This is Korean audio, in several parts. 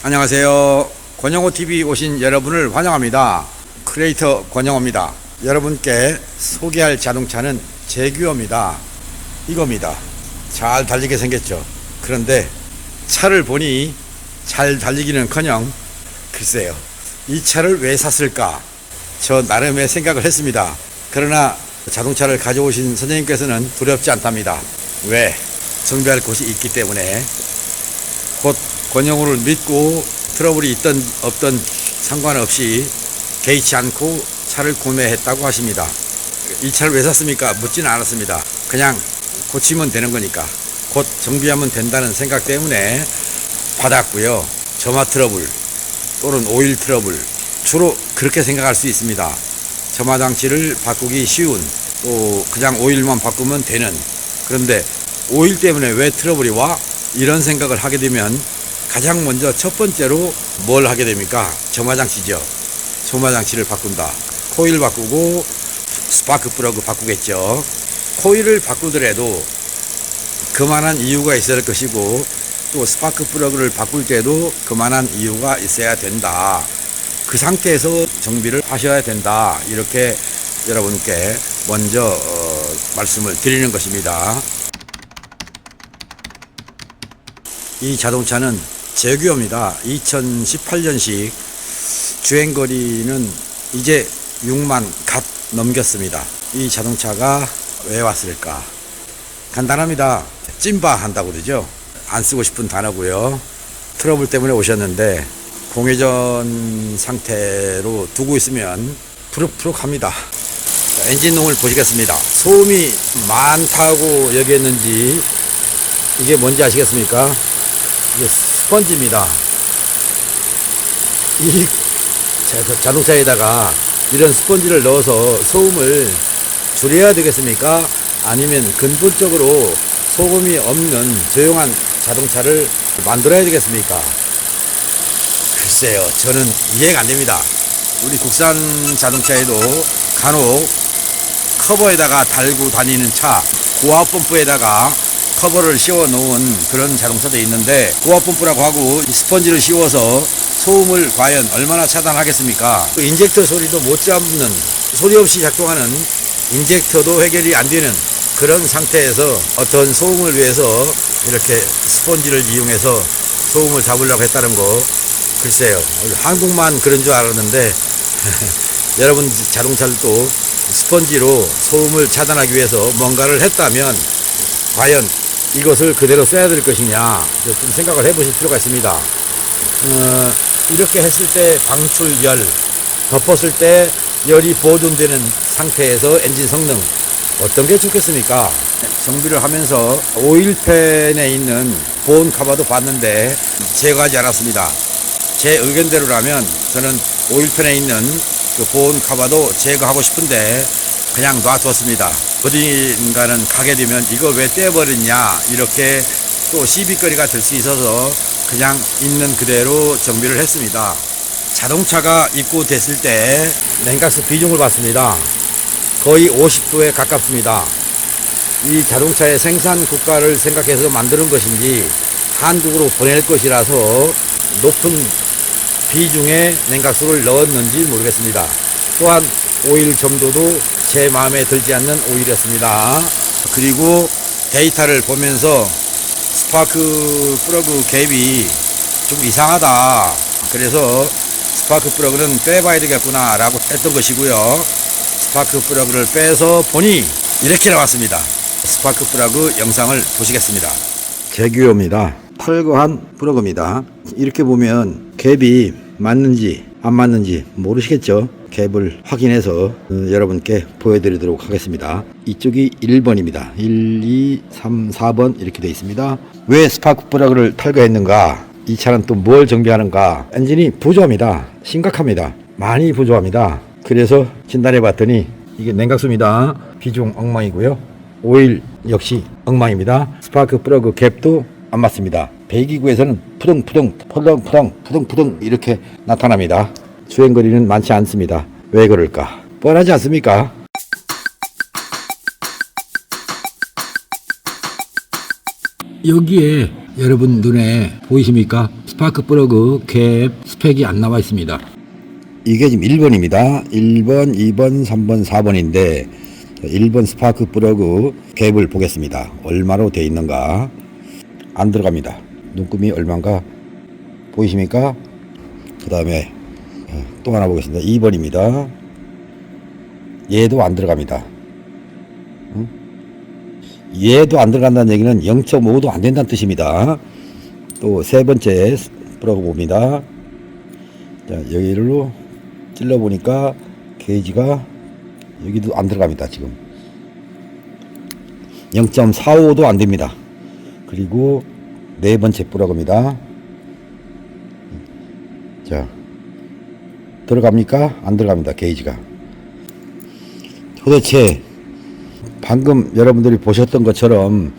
안녕하세요. 권영호TV 오신 여러분을 환영합니다. 크리에이터 권영호입니다. 여러분께 소개할 자동차는 제규어입니다. 이겁니다. 잘 달리게 생겼죠. 그런데 차를 보니 잘 달리기는커녕 글쎄요, 이 차를 왜 샀을까? 저 나름의 생각을 했습니다. 그러나 자동차를 가져오신 선생님께서는 두렵지 않답니다. 왜? 정비할 곳이 있기 때문에. 곧 권영호를 믿고 트러블이 있던 없던 상관없이 개의치 않고 차를 구매했다고 하십니다. 이 차를 왜 샀습니까? 묻지는 않았습니다. 그냥 고치면 되는 거니까, 곧 정비하면 된다는 생각 때문에 받았고요. 점화 트러블 또는 오일 트러블, 주로 그렇게 생각할 수 있습니다. 점화 장치를 바꾸기 쉬운, 또 그냥 오일만 바꾸면 되는. 그런데 오일 때문에 왜 트러블이 와? 이런 생각을 하게 되면 가장 먼저 첫 번째로 뭘 하게 됩니까? 점화장치죠. 점화장치를 바꾼다. 코일 바꾸고 스파크 플러그 바꾸겠죠. 코일을 바꾸더라도 그만한 이유가 있어야 할 것이고, 또 스파크 플러그를 바꿀 때도 그만한 이유가 있어야 된다. 그 상태에서 정비를 하셔야 된다. 이렇게 여러분께 먼저 말씀을 드리는 것입니다. 이 자동차는 제규어입니다. 2018년식, 주행거리는 이제 6만 갓 넘겼습니다. 이 자동차가 왜 왔을까? 간단합니다. 찜바 한다고 그러죠. 안 쓰고 싶은 단어고요. 트러블 때문에 오셨는데 공회전 상태로 두고 있으면 푸룩푸룩 합니다. 엔진룸을 보시겠습니다. 소음이 많다고 여겼는지 이게 뭔지 아시겠습니까? 이게 스펀지입니다. 이 자동차에다가 이런 스펀지를 넣어서 소음을 줄여야 되겠습니까? 아니면 근본적으로 소음이 없는 조용한 자동차를 만들어야 되겠습니까? 글쎄요, 저는 이해가 안 됩니다. 우리 국산 자동차에도 간혹 커버에다가 달고 다니는 차, 고압 펌프에다가 커버를 씌워 놓은 그런 자동차도 있는데, 고압 펌프라고 하고 스펀지를 씌워서 소음을 과연 얼마나 차단하겠습니까? 인젝터 소리도 못 잡는, 소리 없이 작동하는 인젝터도 해결이 안 되는 그런 상태에서 어떤 소음을 위해서 이렇게 스펀지를 이용해서 소음을 잡으려고 했다는 거, 글쎄요, 한국만 그런 줄 알았는데 여러분 자동차들도 스펀지로 소음을 차단하기 위해서 뭔가를 했다면 과연 이것을 그대로 써야 될 것이냐, 좀 생각을 해보실 필요가 있습니다. 이렇게 했을 때 방출열, 덮었을 때 열이 보존되는 상태에서 엔진 성능 어떤 게 좋겠습니까? 정비를 하면서 오일팬에 있는 보온 카바도 봤는데 제거하지 않았습니다. 제 의견대로라면 저는 오일팬에 있는 그 보온 카바도 제거하고 싶은데 그냥 놔두었습니다. 어딘가는 가게 되면 이걸 왜 떼버렸냐, 이렇게 또 시비거리가 될 수 있어서 그냥 있는 그대로 정비를 했습니다. 자동차가 입고됐을 때 냉각수 비중을 봤습니다. 거의 50도에 가깝습니다. 이 자동차의 생산 국가를 생각해서 만드는 것인지 한국으로 보낼 것이라서 높은 비중의 냉각수를 넣었는지 모르겠습니다. 또한 오일 점도도 제 마음에 들지 않는 오일이었습니다. 그리고 데이터를 보면서 스파크 플러그 갭이 좀 이상하다. 그래서 스파크 플러그는 빼봐야 되겠구나 라고 했던 것이고요. 스파크 플러그를 빼서 보니 이렇게 나왔습니다. 스파크 플러그 영상을 보시겠습니다. 제규어입니다. 탈거한 플러그입니다. 이렇게 보면 갭이 맞는지 안 맞는지 모르시겠죠? 갭을 확인해서 여러분께 보여드리도록 하겠습니다. 이쪽이 1번입니다. 1, 2, 3, 4번 이렇게 되어 있습니다. 왜 스파크 플러그를 탈거했는가? 이 차는 또 뭘 정비하는가? 엔진이 부조합니다. 심각합니다. 많이 부조합니다. 그래서 진단해 봤더니 이게 냉각수입니다. 비중 엉망이고요. 오일 역시 엉망입니다. 스파크 플러그 갭도 안 맞습니다. 배기구에서는 푸덩푸덩 이렇게 나타납니다. 주행거리는 많지 않습니다. 왜 그럴까? 뻔하지 않습니까? 여기에 여러분 눈에 보이십니까? 스파크 플러그 캡 스펙이 안 나와 있습니다. 이게 지금 1번입니다. 1번, 2번, 3번, 4번인데 1번 스파크 플러그 캡을 보겠습니다. 얼마로 되어 있는가? 안 들어갑니다. 눈금이 얼마인가 보이십니까? 그 다음에 또 하나 보겠습니다. 2번입니다. 얘도 안 들어갑니다. 얘도 안 들어간다는 얘기는 0.5도 안 된다는 뜻입니다. 또 세 번째 플러그 봅니다. 자, 여기로 찔러 보니까 게이지가 여기도 안 들어갑니다. 지금 0.45도 안 됩니다. 그리고 네 번째 플러그입니다. 자, 들어갑니까? 안 들어갑니다. 게이지가. 도대체 방금 여러분들이 보셨던 것처럼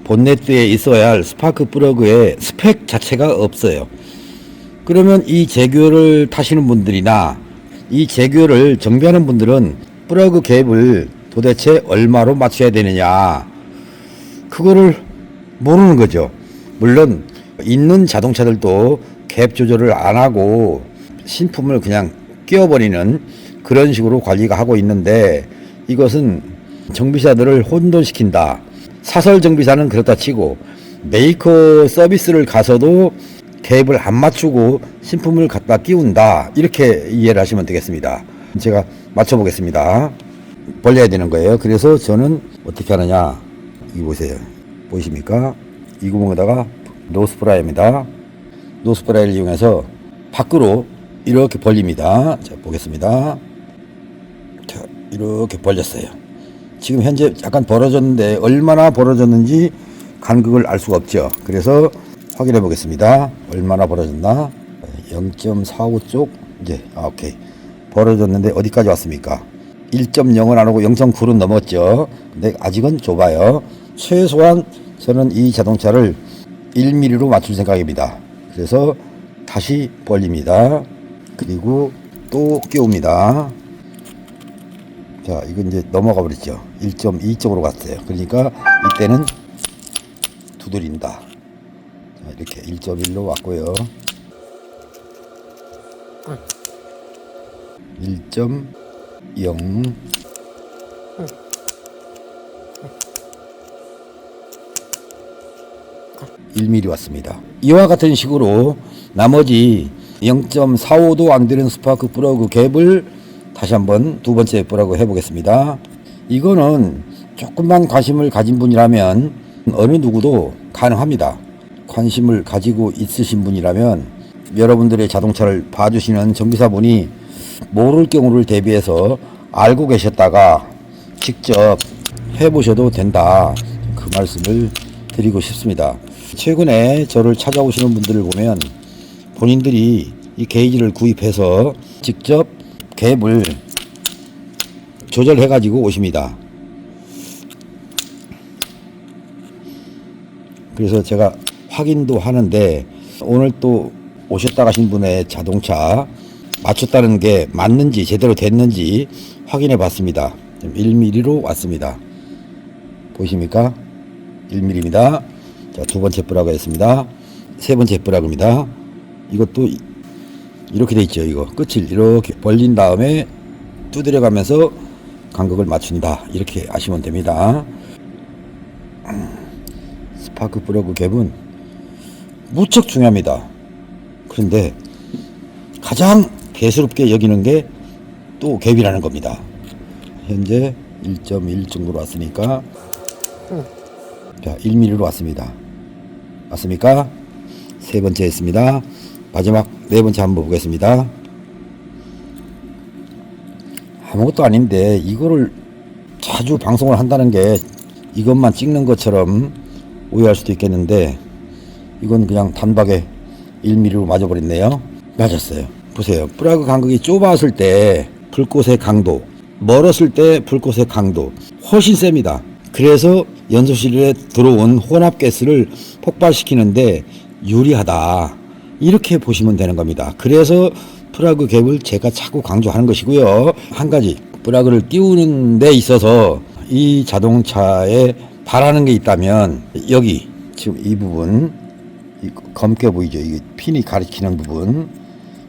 본네트에 있어야 할 스파크 플러그의 스펙 자체가 없어요. 그러면 이 제규어를 타시는 분들이나 이 제규어를 정비하는 분들은 플러그 갭을 도대체 얼마로 맞춰야 되느냐, 그거를 모르는 거죠. 물론 있는 자동차들도 갭 조절을 안 하고 신품을 그냥 끼워버리는 그런 식으로 관리가 하고 있는데, 이것은 정비사들을 혼돈시킨다. 사설 정비사는 그렇다 치고 메이커 서비스를 가서도 갭을 안 맞추고 신품을 갖다 끼운다, 이렇게 이해를 하시면 되겠습니다. 제가 맞춰 보겠습니다. 벌려야 되는 거예요. 그래서 저는 어떻게 하느냐, 이거 보세요. 보이십니까? 이 구멍에다가 노스프라이입니다. 노스프라이를 이용해서 밖으로 이렇게 벌립니다. 자, 보겠습니다. 자, 이렇게 벌렸어요. 지금 현재 약간 벌어졌는데 얼마나 벌어졌는지 간극을 알 수가 없죠. 그래서 확인해 보겠습니다. 얼마나 벌어졌나? 0.45 쪽 이제 오케이, 벌어졌는데 어디까지 왔습니까? 1.0은 안 오고 0.9는 넘었죠. 근데 아직은 좁아요. 최소한 저는 이 자동차를 1mm로 맞출 생각입니다. 그래서 다시 벌립니다. 그리고 또 끼웁니다. 자, 이건 이제 넘어가 버렸죠. 1.2 쪽으로 갔어요. 그러니까 이때는 두드린다. 자, 이렇게 1.1로 왔고요. 1.0 1mm 왔습니다. 이와 같은 식으로 나머지 0.45도 안 되는 스파크 플러그 갭을 다시 한번 두 번째 플러그 해보겠습니다. 이거는 조금만 관심을 가진 분이라면 어느 누구도 가능합니다. 관심을 가지고 있으신 분이라면 여러분들의 자동차를 봐주시는 정비사분이 모를 경우를 대비해서 알고 계셨다가 직접 해보셔도 된다, 그 말씀을 드리고 싶습니다. 최근에 저를 찾아오시는 분들을 보면 본인들이 이 게이지를 구입해서 직접 갭을 조절해 가지고 오십니다. 그래서 제가 확인도 하는데 오늘 또 오셨다 가신 분의 자동차 맞췄다는 게 맞는지 제대로 됐는지 확인해 봤습니다. 1mm로 왔습니다. 보이십니까? 1mm입니다. 자, 두 번째 플러그 했습니다. 세 번째 플러그입니다. 이것도 이렇게 돼 있죠. 이거 끝을 이렇게 벌린 다음에 두드려 가면서 간극을 맞춘다, 이렇게 아시면 됩니다. 스파크 플러그 갭은 무척 중요합니다. 그런데 가장 개스럽게 여기는 게 또 갭이라는 겁니다. 현재 1.1 정도로 왔으니까 자, 1mm로 왔습니다. 맞습니까? 세 번째 했습니다. 마지막 네 번째 한번 보겠습니다. 아무것도 아닌데 이거를 자주 방송을 한다는 게 이것만 찍는 것처럼 오해할 수도 있겠는데, 이건 그냥 단박에 1mm로 맞아버렸네요. 맞았어요. 보세요. 플러그 간극이 좁았을 때 불꽃의 강도, 멀었을 때 불꽃의 강도 훨씬 셉니다. 그래서 연소실에 들어온 혼합가스를 폭발시키는데 유리하다, 이렇게 보시면 되는 겁니다. 그래서 플러그 갭을 제가 자꾸 강조하는 것이고요. 한 가지, 플러그를 끼우는 데 있어서 이 자동차에 바라는 게 있다면 여기 지금 이 부분, 검게 보이죠? 이 핀이 가리키는 부분,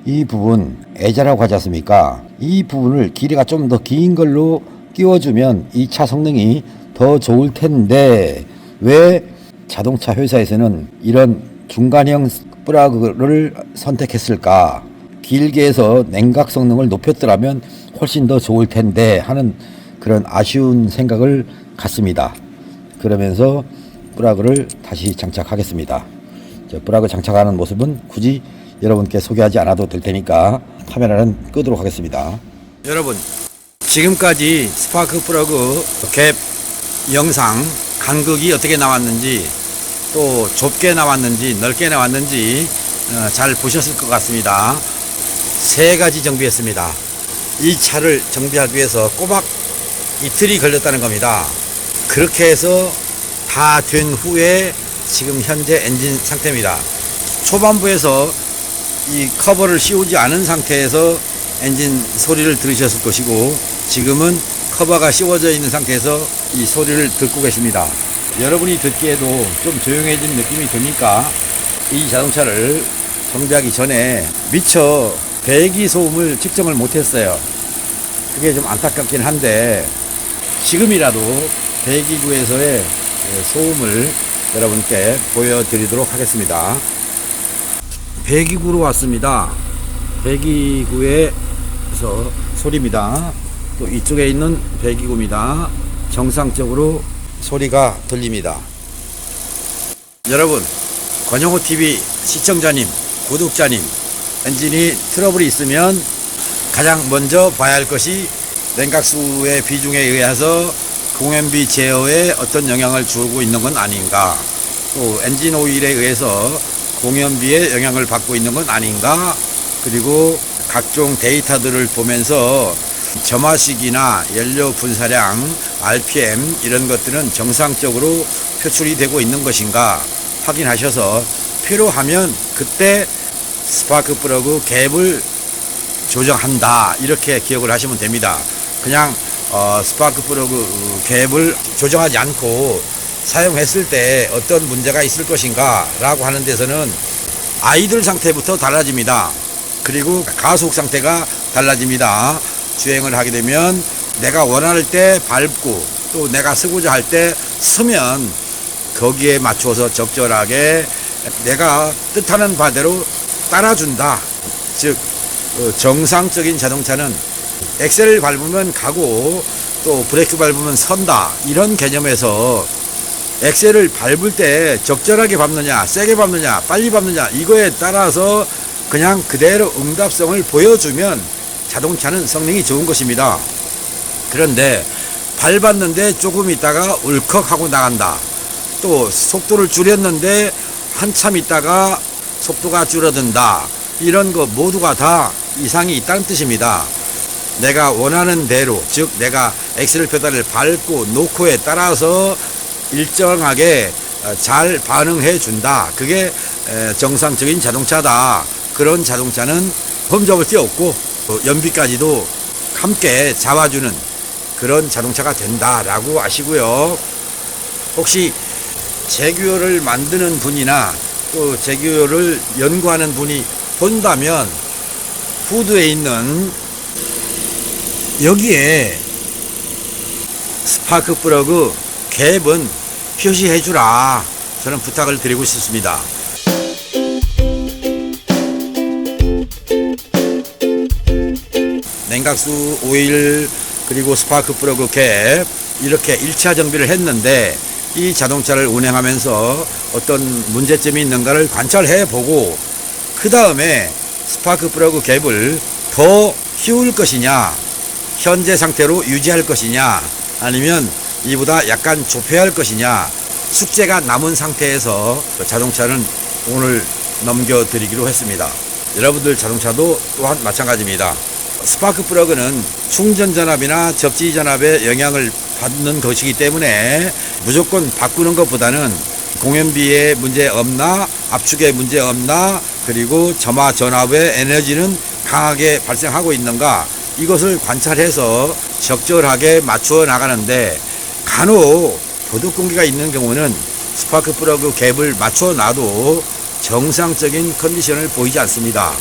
이 부분 애자라고 하지 않습니까? 이 부분을 길이가 좀 더 긴 걸로 끼워주면 이 차 성능이 더 좋을 텐데, 왜 자동차 회사에서는 이런 중간형 플러그를 선택했을까? 길게 해서 냉각 성능을 높였더라면 훨씬 더 좋을 텐데 하는 그런 아쉬운 생각을 갖습니다. 그러면서 플러그를 다시 장착하겠습니다. 플러그 장착하는 모습은 굳이 여러분께 소개하지 않아도 될 테니까 카메라는 끄도록 하겠습니다. 여러분, 지금까지 스파크 플러그 갭 영상 간극이 어떻게 나왔는지, 또 좁게 나왔는지 넓게 나왔는지 잘 보셨을 것 같습니다. 3가지 정비했습니다. 이 차를 정비하기 위해서 꼬박 이틀이 걸렸다는 겁니다. 그렇게 해서 다 된 후에 지금 현재 엔진 상태입니다. 초반부에서 이 커버를 씌우지 않은 상태에서 엔진 소리를 들으셨을 것이고, 지금은 커버가 씌워져 있는 상태에서 이 소리를 듣고 계십니다. 여러분이 듣기에도 좀 조용해진 느낌이 드니까 이 자동차를 정비하기 전에 미처 배기 소음을 측정을 못했어요. 그게 좀 안타깝긴 한데, 지금이라도 배기구에서의 소음을 여러분께 보여드리도록 하겠습니다. 배기구로 왔습니다. 배기구에서 소리입니다. 또 이쪽에 있는 배기구입니다. 정상적으로 소리가 들립니다. 여러분, 권영호TV 시청자님, 구독자님, 엔진이 트러블이 있으면 가장 먼저 봐야 할 것이 냉각수의 비중에 의해서 공연비 제어에 어떤 영향을 주고 있는 건 아닌가, 또 엔진 오일에 의해서 공연비에 영향을 받고 있는 건 아닌가, 그리고 각종 데이터들을 보면서 점화식이나 연료 분사량, RPM 이런 것들은 정상적으로 표출이 되고 있는 것인가 확인하셔서 필요하면 그때 스파크 플러그 갭을 조정한다, 이렇게 기억을 하시면 됩니다. 그냥 스파크 플러그 갭을 조정하지 않고 사용했을 때 어떤 문제가 있을 것인가 라고 하는 데서는 아이들 상태부터 달라집니다. 그리고 가속 상태가 달라집니다. 주행을 하게 되면 내가 원할 때 밟고, 또 내가 서고자 할 때 서면 거기에 맞춰서 적절하게 내가 뜻하는 바대로 따라준다. 즉 정상적인 자동차는 엑셀을 밟으면 가고 또 브레이크 밟으면 선다, 이런 개념에서 엑셀을 밟을 때 적절하게 밟느냐, 세게 밟느냐, 빨리 밟느냐, 이거에 따라서 그냥 그대로 응답성을 보여주면 자동차는 성능이 좋은 것입니다. 그런데 밟았는데 조금 있다가 울컥하고 나간다, 또 속도를 줄였는데 한참 있다가 속도가 줄어든다, 이런 거 모두가 다 이상이 있다는 뜻입니다. 내가 원하는 대로, 즉 내가 엑셀 페달을 밟고 놓고에 따라서 일정하게 잘 반응해 준다, 그게 정상적인 자동차다. 그런 자동차는 흠잡을 데 없고 연비까지도 함께 잡아주는 그런 자동차가 된다라고 아시고요. 혹시 제규어를 만드는 분이나 또 제규어를 연구하는 분이 본다면 후드에 있는 여기에 스파크 플러그 갭은 표시해 주라, 저는 부탁을 드리고 싶습니다. 냉각수, 오일, 그리고 스파크 플러그 갭, 이렇게 1차 정비를 했는데 이 자동차를 운행하면서 어떤 문제점이 있는가를 관찰해 보고 그 다음에 스파크 플러그 갭을 더 키울 것이냐, 현재 상태로 유지할 것이냐, 아니면 이보다 약간 좁혀야 할 것이냐, 숙제가 남은 상태에서 자동차는 오늘 넘겨드리기로 했습니다. 여러분들 자동차도 또한 마찬가지입니다. 스파크 플러그는 충전 전압이나 접지 전압에 영향을 받는 것이기 때문에 무조건 바꾸는 것보다는 공연비에 문제 없나, 압축에 문제 없나, 그리고 점화 전압의 에너지는 강하게 발생하고 있는가, 이것을 관찰해서 적절하게 맞추어 나가는데 간혹 도둑 공기가 있는 경우는 스파크 플러그 갭을 맞춰 놔도 정상적인 컨디션을 보이지 않습니다.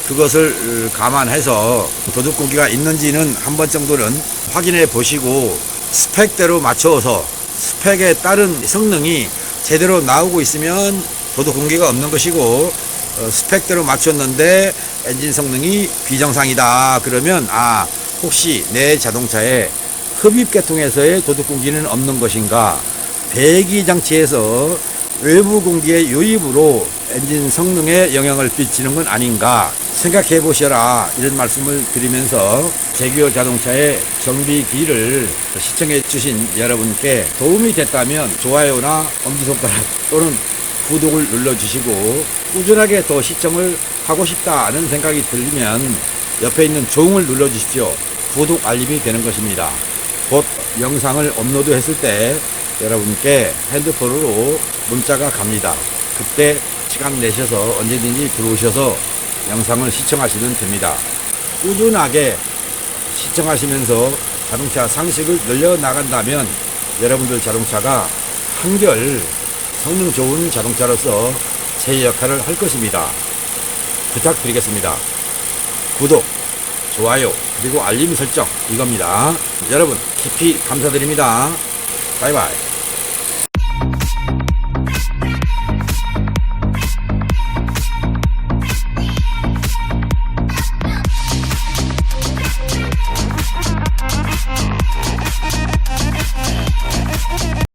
그것을 감안해서 도둑고기가 있는지는 한 번 정도는 확인해 보시고 스펙대로 맞춰서 스펙에 따른 성능이 제대로 나오고 있으면 도둑고기가 없는 것이고, 스펙대로 맞췄는데 엔진 성능이 비정상이다 그러면 혹시 내 자동차에 흡입 계통에서의 도둑 공기는 없는 것인가, 배기 장치에서 외부 공기의 유입으로 엔진 성능에 영향을 끼치는 건 아닌가 생각해 보셔라, 이런 말씀을 드리면서 제규어 자동차의 정비기를 시청해 주신 여러분께 도움이 됐다면 좋아요나 엄지손가락 또는 구독을 눌러주시고, 꾸준하게 더 시청을 하고 싶다는 생각이 들면 옆에 있는 종을 눌러주십시오. 구독 알림이 되는 것입니다. 곧 영상을 업로드 했을 때 여러분께 핸드폰으로 문자가 갑니다. 그때 시간 내셔서 언제든지 들어오셔서 영상을 시청하시면 됩니다. 꾸준하게 시청하시면서 자동차 상식을 늘려나간다면 여러분들 자동차가 한결 성능 좋은 자동차로서 제 역할을 할 것입니다. 부탁드리겠습니다. 구독, 좋아요, 그리고 알림 설정, 이겁니다. 여러분 깊이 감사드립니다. 바이바이.